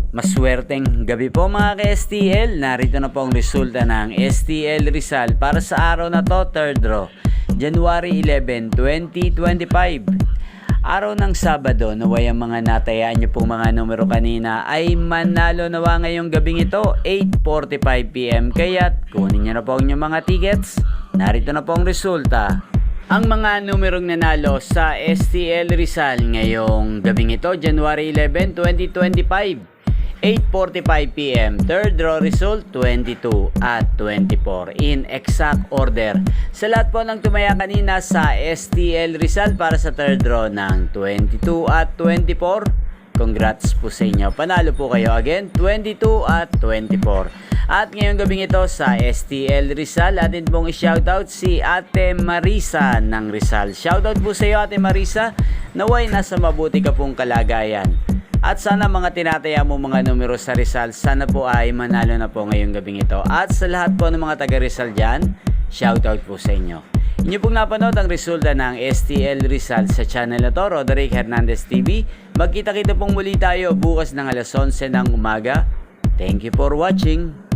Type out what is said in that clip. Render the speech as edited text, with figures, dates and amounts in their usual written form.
Maswerteng gabi po mga ka-STL. Narito na po ang resulta ng STL Rizal para sa araw na to, third draw, January 11, 2025. Araw ng Sabado, naway ang mga natayaan nyo pong mga numero kanina ay manalo nawa ngayong gabing ito, 8:45 PM. Kaya't kunin nyo na po ang inyong mga tickets. Narito na po ang resulta. Ang mga numerong nanalo sa STL Rizal ngayong gabing ito, January 11, 2025. 8:45 PM, third draw result 22 at 24 in exact order. Sa lahat po ng tumaya kanina sa STL Rizal para sa third draw ng 22 at 24, congrats po sa inyo. Panalo po kayo again, 22 at 24. At ngayong gabing ito sa STL Rizal, atin pong i-shoutout si Ate Marisa ng Rizal. Shoutout po sa iyo Ate Marisa, naway nasa mabuti ka pong kalagayan. At sana mga tinataya mo mga numero sa Rizal, sana po ay manalo na po ngayong gabing ito. At sa lahat po ng mga taga Rizal dyan, shoutout po sa inyo. Inyo pong napanood ang resulta ng STL Rizal sa channel na to, Roderick Hernandez TV. Magkita-kita pong muli tayo bukas ng alas 11 ng umaga. Thank you for watching.